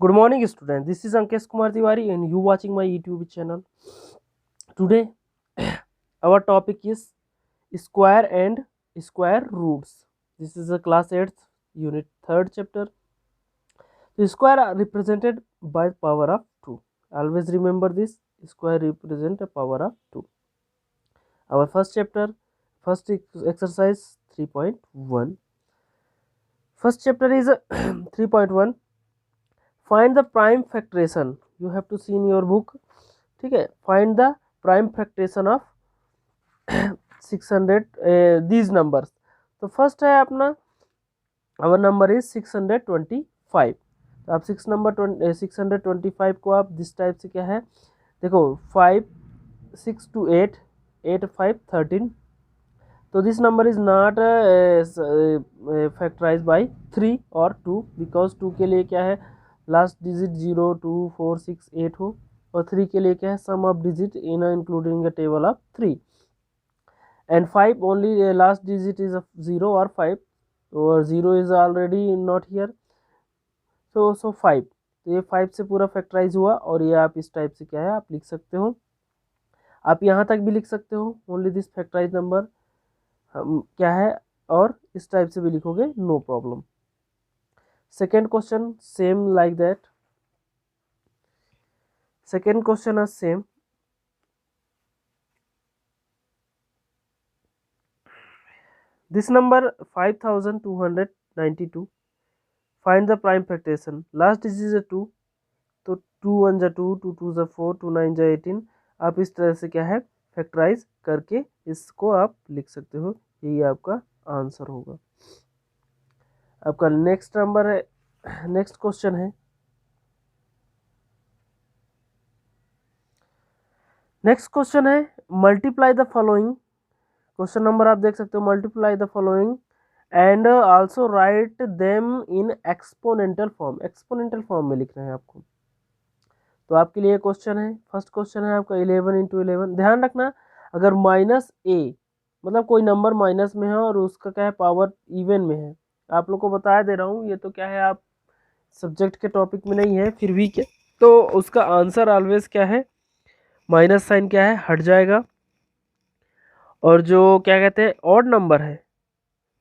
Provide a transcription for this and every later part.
Good morning, students. This is Ankesh Kumar Tiwari, and you watching my YouTube channel. Today, our topic is square and square roots. This is a class 8th unit 3rd chapter. The square are represented by power of 2. Always remember this. Square represent a power of 2. Our first chapter, first exercise 3.1. First chapter is 3.1. Find the prime factoration. You have to see in your book. ठीक है, find the prime factorisation of 600 these numbers. तो first है अपना our number is 625. तो आप 625 को आप this type से क्या है, देखो 5 6 to 8 8 5 13. तो this number is not factorise by 3 और 2 बिकॉज 2 के लिए क्या है लास्ट डिजिट 0 2 4 6 8 हो, और 3 के लिए क्या है sum of digit in including a table of 3, and 5 only last digit is 0 और 5, और 0 is already not here. So 5, तो ये 5 से पूरा फैक्टराइज हुआ, और ये आप इस टाइप से क्या है आप लिख सकते हो. आप यहाँ तक भी लिख सकते हो ओनली दिस फैक्टराइज नंबर क्या है, और इस टाइप से भी लिखोगे no problem. Second question same like that. Second question is same. This number 5292. Find the prime factoration. Last digit is 2, तो 2 1 जा 2, 2 2 जा 4, 2 9 जा 18. आप इस तरह से क्या है फैक्टराइज करके इसको आप लिख सकते हो. यही आपका आंसर होगा. आपका नेक्स्ट नंबर है, नेक्स्ट क्वेश्चन है. नेक्स्ट क्वेश्चन है multiply the following. Question number आप देख सकते हो multiply the following and also write them in exponential form. Exponential form में लिखना है आपको. तो आपके लिए क्वेश्चन है, फर्स्ट क्वेश्चन है आपका 11 इंटू 11. ध्यान रखना अगर माइनस ए मतलब कोई नंबर माइनस में है और उसका क्या है पावर इवन में है, आप लोग को बताया दे रहा हूँ, ये तो क्या है आप सब्जेक्ट के टॉपिक में नहीं है फिर भी क्या, तो उसका आंसर ऑलवेज क्या है माइनस साइन क्या है हट जाएगा. और जो क्या कहते हैं ऑड नंबर है,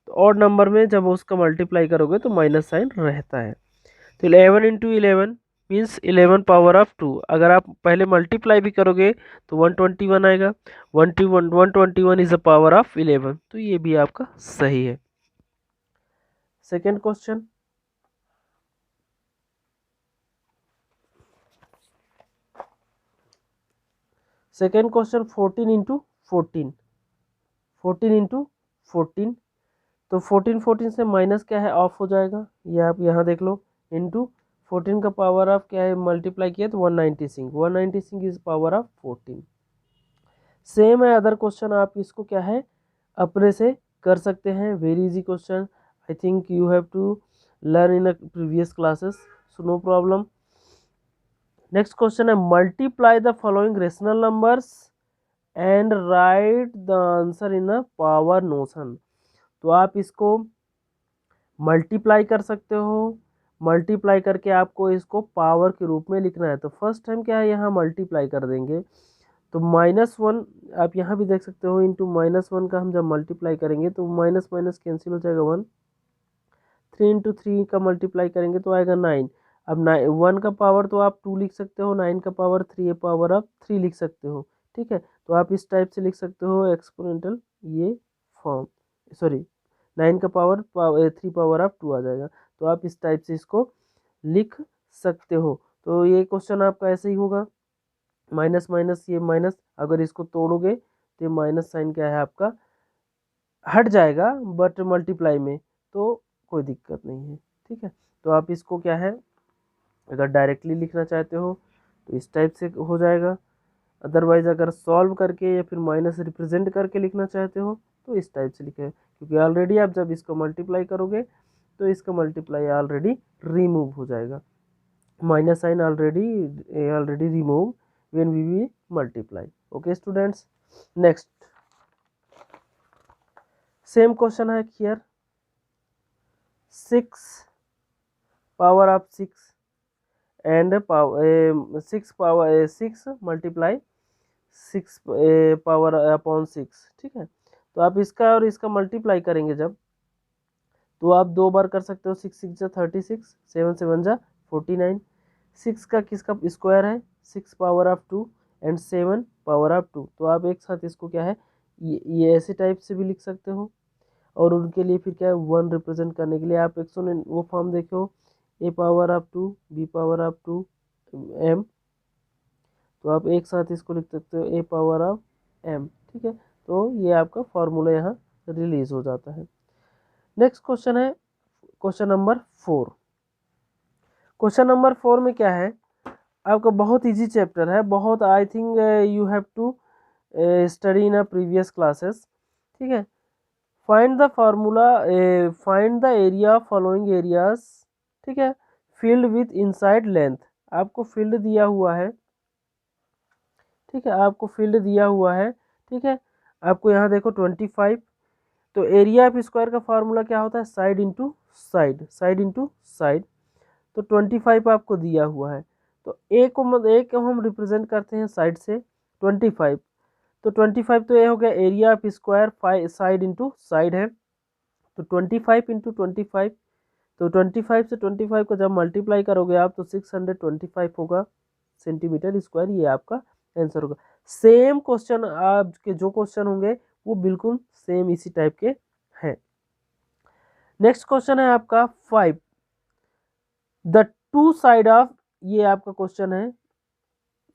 तो ऑड नंबर में जब उसका मल्टीप्लाई करोगे तो माइनस साइन रहता है. तो 11 इंटू 11 मीन्स 11 पावर ऑफ 2. अगर आप पहले मल्टीप्लाई भी करोगे तो 121 आएगा. 121 इज अ पावर ऑफ 11, तो ये भी आपका सही है. Second question. Second question 14 into 14. 14 into 14. तो 14 14 से माइनस क्या है ऑफ हो जाएगा, ये आप यहाँ देख लो. इंटू 14 का पावर ऑफ क्या है मल्टीप्लाई किया तो 196. 196 इज पावर ऑफ 14. सेम है अदर क्वेश्चन, आप इसको क्या है अपने से कर सकते हैं. Very easy question. I think you have to learn in previous classes, so no problem. Next question है multiply the following rational numbers and write the answer in a power notion. तो आप इसको मल्टीप्लाई कर सकते हो. Multiply करके आपको इसको पावर के रूप में लिखना है. तो फर्स्ट टाइम क्या है यहाँ मल्टीप्लाई कर देंगे, तो -1 आप यहाँ भी देख सकते हो इंटू -1 का हम जब मल्टीप्लाई करेंगे तो माइनस माइनस कैंसिल हो जाएगा 1. 3 इंटू 3 का मल्टीप्लाई करेंगे तो आएगा 9. अब 1 का पावर तो आप 2 लिख सकते हो, 9 का पावर 3 पावर आप 3 लिख सकते हो. ठीक है, तो आप इस टाइप से लिख सकते हो एक्सपोनेंटल ये फॉर्म. सॉरी 9 का पावर 3 पावर ऑफ 2 आ जाएगा. तो आप इस टाइप से इसको लिख सकते हो. तो ये क्वेश्चन आपका ऐसे ही होगा. माइनस माइनस ये माइनस, अगर इसको तोड़ोगे तो ये माइनस साइन क्या है आपका हट जाएगा, बट मल्टीप्लाई में तो कोई दिक्कत नहीं है. ठीक है, तो आप इसको क्या है अगर डायरेक्टली लिखना चाहते हो तो इस टाइप से हो जाएगा. अदरवाइज अगर सॉल्व करके या फिर माइनस रिप्रेजेंट करके लिखना चाहते हो तो इस टाइप से लिखे, क्योंकि ऑलरेडी आप जब इसको मल्टीप्लाई करोगे तो इसका मल्टीप्लाई ऑलरेडी रिमूव हो जाएगा. Minus sign already remove when we will multiply. Okay students, next same question है here. 6 power of 6 and power 6 multiply 6 power upon 6, ठीक है। तो आप इसका और इसका मल्टीप्लाई करेंगे जब, तो आप 2 बार कर सकते हो, 6 6 जा 36, 7 7 जा 49, 6 का किसका स्क्वायर है 6 power of 2 and 7 power of 2। तो आप एक साथ इसको क्या है ये ऐसे टाइप से भी लिख सकते हो, और उनके लिए फिर क्या है 1 रिप्रेजेंट करने के लिए आप एक्सपोनेंट वो फॉर्म देखो, a power of 2 b power of 2 m, तो आप एक साथ इसको लिख सकते हो a पावर ऑफ m, ठीक है। तो ये आपका फॉर्मूला यहाँ रिलीज हो जाता है। नेक्स्ट क्वेश्चन है क्वेश्चन नंबर 4। क्वेश्चन नंबर 4 में क्या है आपका बहुत इजी चैप्टर है, बहुत I think you have to study in a previous classes, ठीक है। Find the formula, find the area following areas, ठीक है, फील्ड विथ इनसाइड लेंथ। आपको फील्ड दिया हुआ है, ठीक है, आपको फील्ड दिया हुआ है, ठीक है। आपको यहाँ देखो 25, तो एरिया ऑफ स्क्वायर का फार्मूला क्या होता है side into side, side into side. तो 25 आपको दिया हुआ है, तो एक को हम रिप्रेजेंट करते हैं साइड से 25, तो 25 तो ये हो गया area of square side into side है, तो 25 इंटू 25, तो 25 से 25 को जब मल्टीप्लाई करोगे आप तो 625 होगा सेंटीमीटर स्क्वायर, ये आपका आंसर होगा। सेम क्वेश्चन आपके जो क्वेश्चन होंगे वो बिल्कुल सेम इसी टाइप के हैं। नेक्स्ट क्वेश्चन है आपका 5, द टू साइड ऑफ, ये आपका क्वेश्चन है,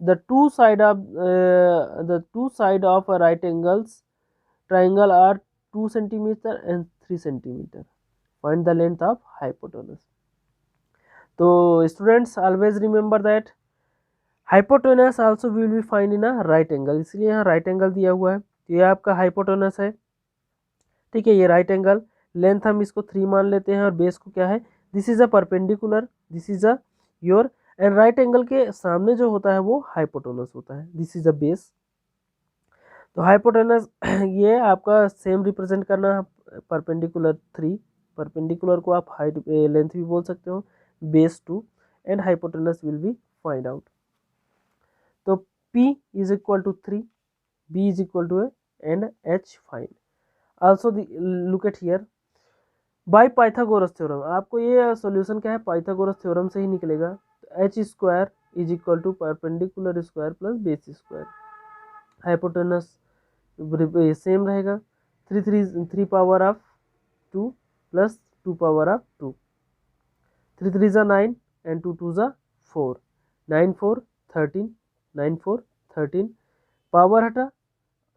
the two side of a right angles triangle are 2 centimetre and 3 centimetre, find the length of hypotenuse. तो students always remember that hypotenuse also will be find in a right angle, इसलिए यहाँ right angle दिया हुआ है, तो ये आपका hypotenuse है, ठीक है। ये राइट एंगल, लेंथ हम इसको 3 मान लेते हैं, और बेस को क्या है this is a perpendicular, this is a your, and right angle के सामने जो होता है वो हाइपोटेनस होता है, दिस इज अ बेस। तो हाइपोटेनस ये आपका सेम रिप्रेजेंट करना है परपेंडिकुलर 3, परपेंडिकुलर को आप हाइट लेंथ भी बोल सकते हो, base 2 and hypotenuse will be find out. तो P is equal to 3, B is equal to A and H find. Also look at here by Pythagoras theorem, आपको ये सॉल्यूशन क्या है पाइथागोरस थ्योरम से ही निकलेगा। तो h square is equal to perpendicular square plus base square, hypotenuse same रहेगा, 3 power of 2 plus 2 power of 2, 3 3 जा 9 and 2 2 जा 4, 9 4 13, 9 4 13, पावर हटा,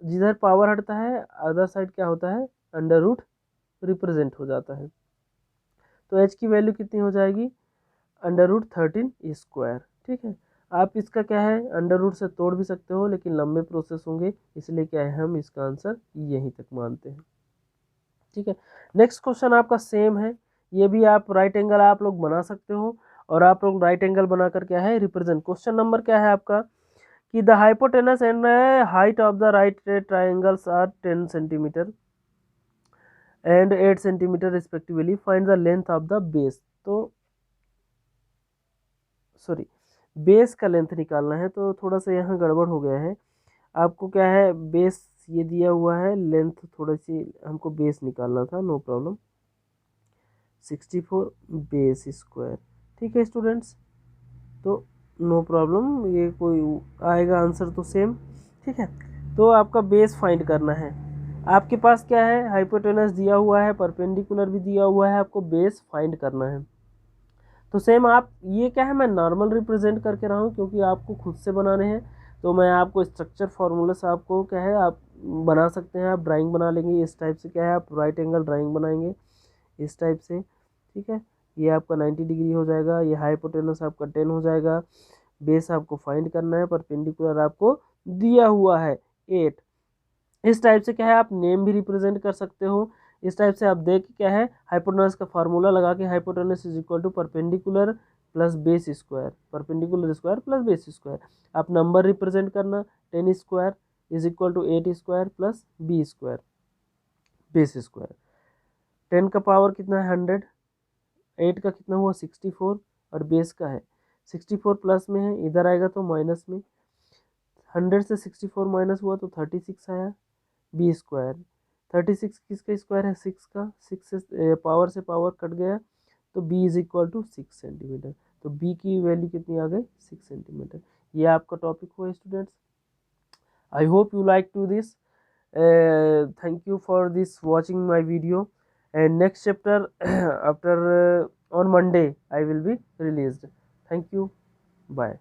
जिधर पावर हटता है अदर साइड क्या होता है अंडर रूट रिप्रेजेंट हो जाता है। तो h की वैल्यू कितनी हो जाएगी अंडर रूट 13 स्क्वायर, ठीक है। आप इसका क्या है अंडर रूट से तोड़ भी सकते हो, लेकिन लंबे प्रोसेस होंगे, इसलिए क्या है हम इसका आंसर यहीं तक मानते हैं, ठीक है। नेक्स्ट क्वेश्चन आपका सेम है, ये भी आप राइट एंगल आप लोग बना सकते हो, और आप लोग राइट एंगल बनाकर क्या है रिप्रेजेंट। क्वेश्चन नंबर क्या है आपका कि the hypotenuse and height of the right triangles are 10 centimetre and 8 centimetre respectively, find the length of the base. तो सॉरी बेस का लेंथ निकालना है, तो थोड़ा सा यहाँ गड़बड़ हो गया है। आपको क्या है बेस ये दिया हुआ है, लेंथ थोड़ी सी हमको बेस निकालना था, नो प्रॉब्लम, 64 बेस स्क्वायर, ठीक है स्टूडेंट्स। तो नो प्रॉब्लम, ये कोई आएगा आंसर तो सेम, ठीक है। तो आपका बेस फाइंड करना है, आपके पास क्या है हाइपोटेनस दिया हुआ है, परपेंडिकुलर भी दिया हुआ है, आपको बेस फाइंड करना है। तो सेम आप ये क्या है मैं नॉर्मल रिप्रेजेंट करके रहा हूँ, क्योंकि आपको खुद से बनाने हैं, तो मैं आपको स्ट्रक्चर फार्मूला से आपको क्या है आप बना सकते हैं, आप ड्राइंग बना लेंगे इस टाइप से, क्या है आप राइट एंगल ड्राइंग बनाएंगे इस टाइप से, ठीक है। ये आपका 90 डिग्री हो जाएगा, ये हाइपोटेनस आपका 10 हो जाएगा, बेस आपको फाइंड करना है, परपेंडिकुलर आपको दिया हुआ है 8। इस टाइप से क्या है आप नेम भी रिप्रेजेंट कर सकते हो, इस टाइप से आप देख क्या है हाइपोटेनस का फार्मूला लगा के hypotenuse is equal to perpendicular plus base square, perpendicular square plus base square, आप नंबर रिप्रेजेंट करना 10 square is equal to 8 square plus B square base square. 10 का पावर कितना है 100, 8 का कितना हुआ 64 और बेस का है 64 प्लस में है, इधर आएगा तो माइनस में, 100 से 64 माइनस हुआ तो 36 आया, बी स्क्वायर, 36 किसका स्क्वायर है, 6 का, 6 से पावर कट गया तो b is equal to 6 centimetre. तो b की वैल्यू कितनी आ गई, 6 सेंटीमीटर। ये आपका टॉपिक हुआ students. I hope you like to this, thank you for this watching my video, and next chapter after on Monday I will be released. Thank you, bye.